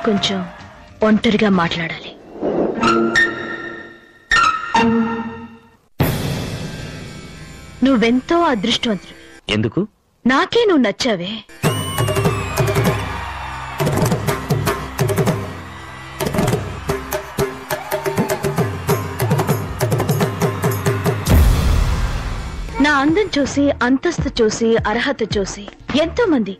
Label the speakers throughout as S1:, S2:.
S1: కొంచెం ఒంటరిగా మాట్లాడాలి. నువ్వెంతో అదృష్టవంతుడు.
S2: ఎందుకు?
S1: నాకే నువ్వు నచ్చావే. నా అందం చూసి, అంతస్తు చూసి, అర్హత చూసి ఎంతో మంది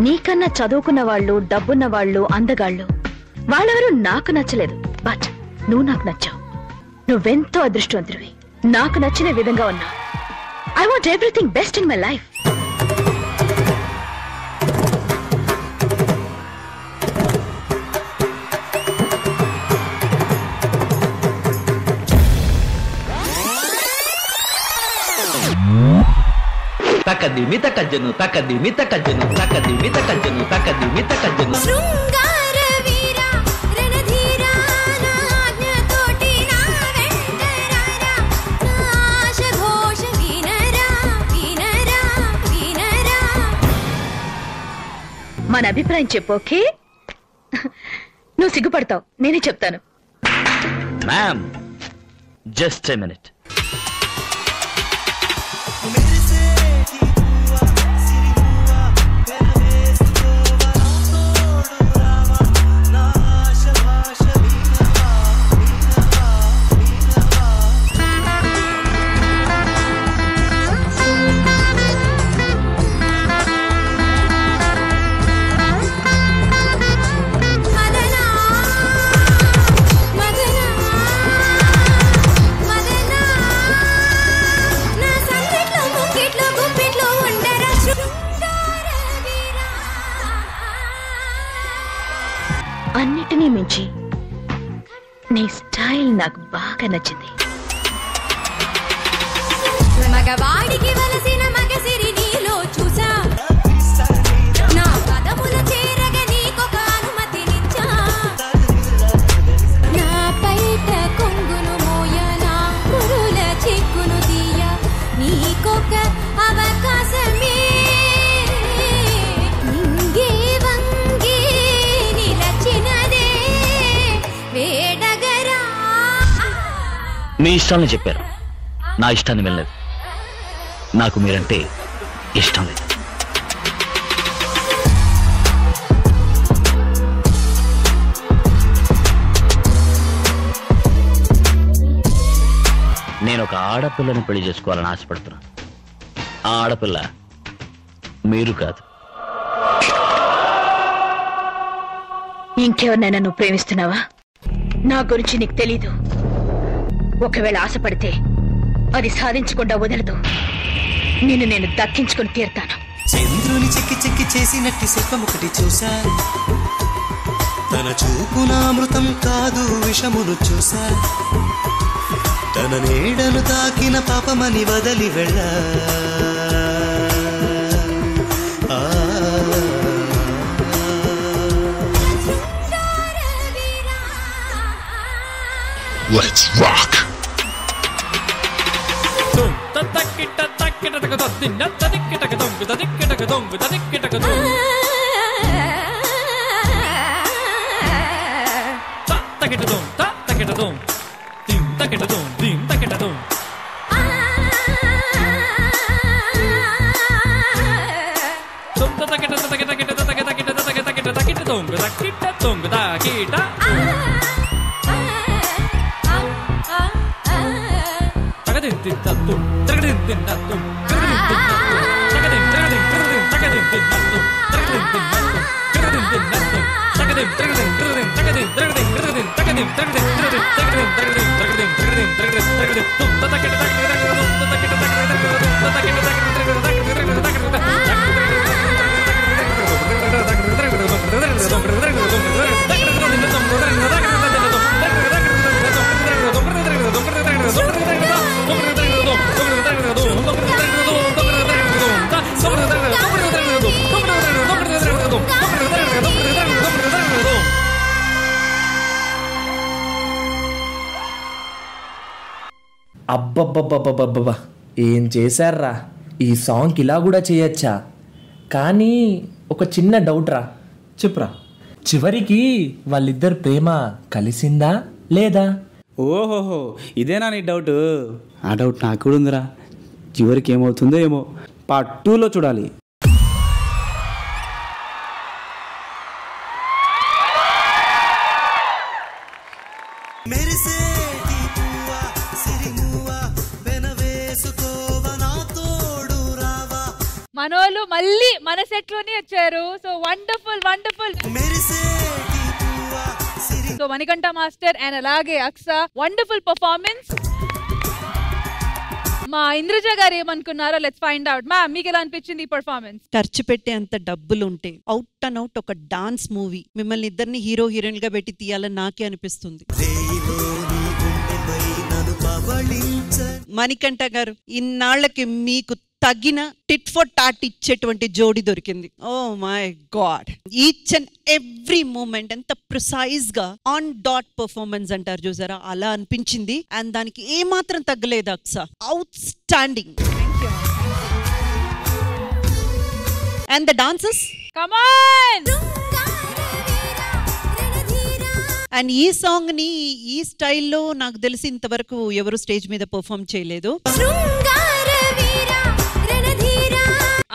S1: నీకన్నా చదువుకున్న వాళ్ళు, డబ్బున్న వాళ్ళు, అందగాళ్ళు వాళ్ళెవరూ నాకు నచ్చలేదు. బట్ నువ్వు నాకు నచ్చావు. నువ్వెంతో అదృష్టవంతుడివి. నాకు నచ్చిన విధంగా ఉన్నావు. I want everything best in my life.
S2: తకదిమి తకజ్జను తకదిమి తకజ్జను తకదిమి తకజ్జను తకదిమి తకజ్జను
S3: శృంగార వీర రణధీర నాజ్ఞతోటి నా వెంటరారా నాశ ఘోష వినరా వినరా వినరా.
S1: మన అభిప్రాయం చెప్పు. ఓకే? నువ్వు సిగ్గుపడతావు, నేనే చెప్తాను.
S2: Ma'am, just a minute.
S1: అన్నిటినీ మించి నీ స్టైల్ నాకు బాగా నచ్చింది.
S3: మగవాడికి వలసిన మగసిరి నీలో చూసా. నా పదముల చేరగ నీకొక అనుమతినిచ్చా. నా పైట కొంగును మోయ, నా కురుల చిక్కును తీయ, నీకొక అవకాశమే. నింగే వంగే నిలచినదే వేడగరా.
S2: మీ ఇష్టాన్ని చెప్పారు, నా ఇష్టాన్ని వెళ్ళలేదు. నాకు మీరంటే ఇష్టం లేదు. నేను ఒక ఆడపిల్లని పెళ్లి చేసుకోవాలని ఆశపడుతున్నా. ఆ ఆడపిల్ల మీరు కాదు.
S1: ఇంకెవరినైనా నువ్వు ప్రేమిస్తున్నావా? నా గురించి నీకు తెలీదు. ఒకవేళ ఆశపడితే అది సాధించకుండా వదలదు. నిన్ను నేను దక్కించుకుని తీరుతాను.
S4: చంద్రుని చెక్కి చెక్కి చేసినట్టి శిల్పం ఒకటి చూసా. తన చూపున అమృతం కాదు విషమును చూసా. తన నీడను తాకిన పాపమని వదలి వెళ్ళా.
S5: Let's rock.
S6: అబ్బబ్బబ్బబ్బబ్బబ్బా, ఏం చేశారా! ఈ సాంగ్కి ఇలా కూడా చేయొచ్చా? కానీ ఒక చిన్న డౌట్ రా.
S7: చెప్పురా.
S6: చివరికి వాళ్ళిద్దరు ప్రేమ కలిసిందా లేదా?
S5: ఓహోహో, ఇదేనా నీ డౌట్? ఆ డౌట్ నాకు కూడా ఉందిరా. చివరికి ఏమవుతుందో ఏమో, పార్ట్ 2లో చూడాలి.
S7: మనోళ్ళు మళ్ళీ మన సెట్ లోనే వచ్చారు. So wonderful wonderful. So Manikanta master and అలాగే అక్స, వండర్ఫుల్ పర్ఫార్మెన్స్. మా ఇంద్రజ గారు ఏమనుకున్నారో లెట్స్ ఫైండ్ అవుట్. మ్యామ్, మీకు ఎలా అనిపించింది ఈ పర్ఫార్మెన్స్?
S8: ఖర్చు పెట్టే అంత డబ్బులు ఉంటే అవుట్ అండ్ అవుట్ ఒక డాన్స్ మూవీ మిమ్మల్ని ఇద్దరిని హీరో హీరోయిన్ గా పెట్టి తీయాలని నాకే అనిపిస్తుంది. మణికంఠ గారు, ఇన్నాళ్లకి మీకు తగిన టిట్ ఫర్ టాట్ ఇచ్చేటువంటి జోడి దొరికింది. Oh my God, each and every moment ఎంత ప్రిసైజ్ గా ఆన్ డాట్ పర్ఫార్మెన్స్ అంటారు చూసారా, అలా అనిపించింది. అండ్ దానికి ఏమాత్రం తగ్గలేదు Aksa, out and the dances, come on. And ఈ సాంగ్ ని ఈ స్టైల్లో నాకు తెలిసి ఇంతవరకు ఎవరు స్టేజ్ మీద పర్ఫార్మ్ చేయలేదు.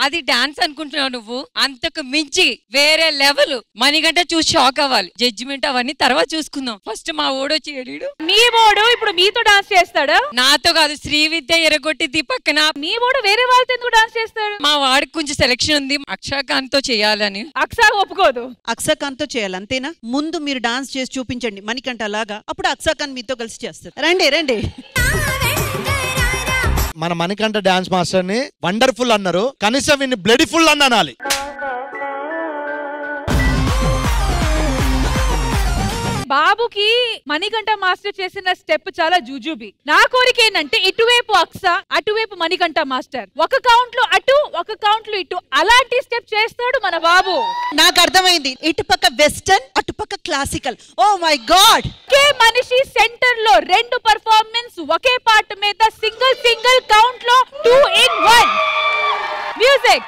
S9: అది డాన్స్ అనుకుంటున్నావు నువ్వు, అంతకు మించి వేరే లెవెల్. మణికంఠ చూసి షాక్ అవ్వాలి. జడ్జిమెంట్ అవన్నీ తర్వాత చూసుకుందాం. ఫస్ట్ మా ఓడో చేయడు.
S7: మీ ఓడు ఇప్పుడు మీతో డాన్స్ చేస్తాడా?
S9: నాతో కాదు, శ్రీవిద్య ఎరగొట్టింది పక్కన.
S7: మీ ఓడు వేరే వాళ్ళతో ఎందుకు డాన్స్ చేస్తాడు?
S9: మా వాడికి కొంచెం సెలెక్షన్ ఉంది, అక్షాకాంత్ తో చేయాలని.
S7: అక్స ఒప్పుకోదు.
S8: అక్సాకాంత్ తో చేయాలి అంతేనా? ముందు మీరు డాన్స్ చేసి చూపించండి మణికంఠ లాగా, అప్పుడు అక్సాకాంత్ మీతో కలిసి చేస్తారు. రండి రండి.
S10: మన మణికంఠ డాన్స్ మాస్టర్ ని వండర్ఫుల్ అన్నారు, కనీసం వీడిని బ్లడీఫుల్ అని అనాలి.
S7: బాబుకి మణికంఠ మాస్టర్ చేసిన స్టెప్ చాలా జూజుబి. నా కోరిక ఏంటంటే ఇటువైపు అక్స, అటువైపు మణికంఠ మాస్టర్, ఒక కౌంట్ లో అటు, ఒక కౌంట్ లో ఇటు, అలాంటి స్టెప్ చేస్తాడు మన బాబు.
S8: నాకు అర్థమైంది, ఇటుపక్క వెస్టర్న్, అటుపక్క క్లాసికల్. Oh my God.
S7: ఒకే మనిషి సెంటర్ లో రెండు పర్ఫార్మెన్స్ ఒకే పాట మీద సింగిల్ సింగిల్ కౌంట్ లో 2 in 1. మ్యూజిక్.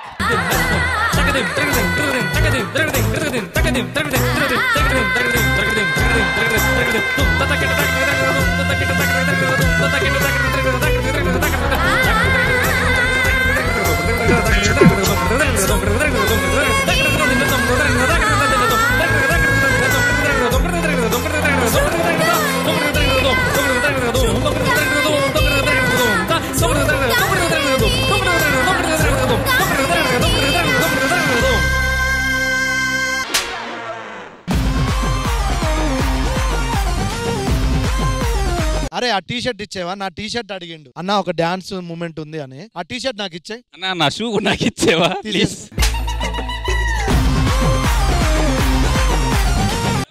S10: అరే ఆ టీ షర్ట్ ఇచ్చేవా? నా టీ షర్ట్ అడిగిండు అన్న, ఒక డాన్స్ మూమెంట్ ఉంది అని. ఆ టీ షర్ట్ నాకు ఇచ్చే
S11: అన్న, నా షూ నాకు ఇచ్చేవా ప్లీజ్.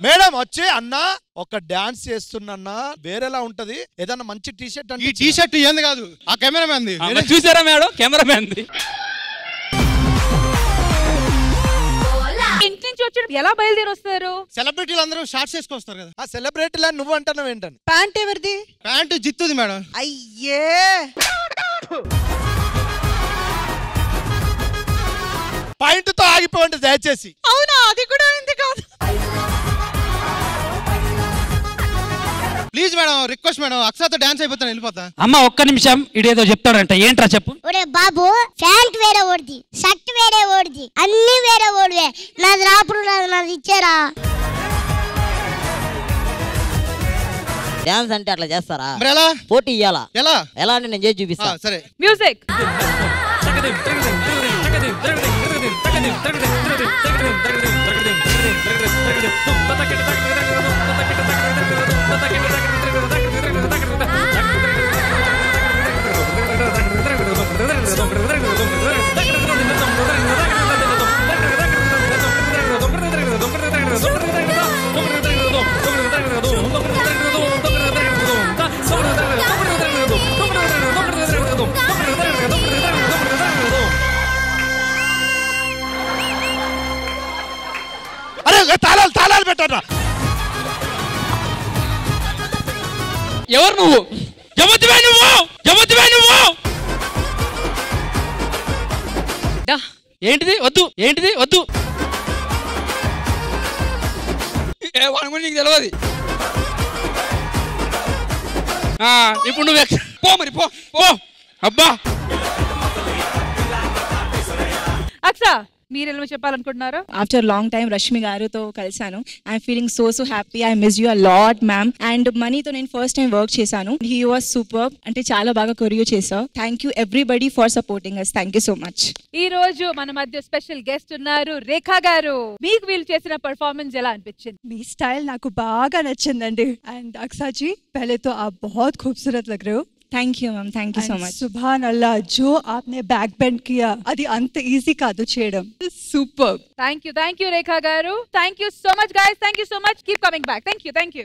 S10: మేడం వచ్చి అన్న ఒక డాన్స్ చేస్తున్నా వేరేలా ఉంటది, ఏదన్నా మంచి టీ షర్ట్ అంటే.
S12: ఈ టీ షర్ట్ ఏంది కాదు, ఆ కెమెరా మ్యాన్
S11: చూసారా మేడం? కెమెరా మ్యాన్
S7: ఇంటి నుంచి వచ్చి ఎలా బయలుదేరి వస్తారు?
S12: సెలబ్రిటీలు అందరూ షార్ట్స్ వేసుకొస్తారు కదా.
S10: ఆ సెలబ్రిటీలు అని నువ్వు అంటున్నావు ఏంటని?
S8: ప్యాంట్ ఎవరిది?
S12: ప్యాంటు జిత్తుది మేడం.
S8: అయ్యే,
S10: పాయింట్ తో ఆగిపోండి దయచేసి.
S8: అవునా, అది కూడా అయింది కాదు.
S12: ప్లీజ్ మేడం, రిక్వెస్ట్ మేడం, అక్సాతో డాన్స్ అయిపోతాను, వెళ్ళిపోతా.
S11: అమ్మ ఒక్క నిమిషం, ఇడేదో చెప్తాడంట. ఏంట్రా చెప్పు.
S13: ఒరే బాబు, ప్యాంట్ వేరే ఓడిది, షర్ట్ వేరే ఓడిది, అన్ని వేరే ఓడివే. నాది రాపుడు, నాది ఇచ్చారా?
S14: డాన్స్ అంటే అట్లా చేస్తారా?
S12: మరి ఎలా?
S14: పోటీ ఇయ్యాలా?
S12: ఎలా?
S14: ఎలా అంటే నేను చేసి చూపిస్తా.
S12: సరే.
S7: మ్యూజిక్.
S10: అరే తాళాలు తాళాలు పెట్టరా.
S11: ఎవరు నువ్వు? ఎవరివే నువ్వు? ఎవరివే నువ్వు? ఏంటిది వద్దు, ఏంటిది వద్దు. వాడి గురించి నీకు తెలియదు. ఇప్పుడు నువ్వు పో మరి పో పో. అబ్బా
S7: అక్సా మీరేమో చెప్పాలనుకుంటున్నారా?
S15: ఆఫ్టర్ లాంగ్ టైం రష్మి గారితో కలిసాను. I'm feeling so happy. I miss you a lot ma'am. And మనీతో నేను ఫస్ట్ టైం వర్క్ చేశాను. He was super. అంటే చాలా బాగా కొరియో చేశావు. Thank you everybody for supporting us. Thank you so much.
S7: ఈ రోజు మన మధ్య స్పెషల్ గెస్ట్ ఉన్నారు రేఖా గారు. మీకు వీళ్ళు చేసిన పర్ఫార్మెన్స్ ఎలా అనిపించింది?
S16: మీ స్టైల్ నాకు బాగా నచ్చిందండి. అండ్ అక్సా जी पहले तो आप बहुत खूबसूरत लग रहे हो.
S15: Thank you ma'am. Thank you so much.
S16: सुभान अल्लाह, जो आपने बैक बेंड किया అది అంత ఈజీ కాదు చేయడం. సూపర్.
S7: థ్యాంక్ యూ రేఖా గారు. Thank you so much guys. Thank you so much. Keep coming back. Thank you.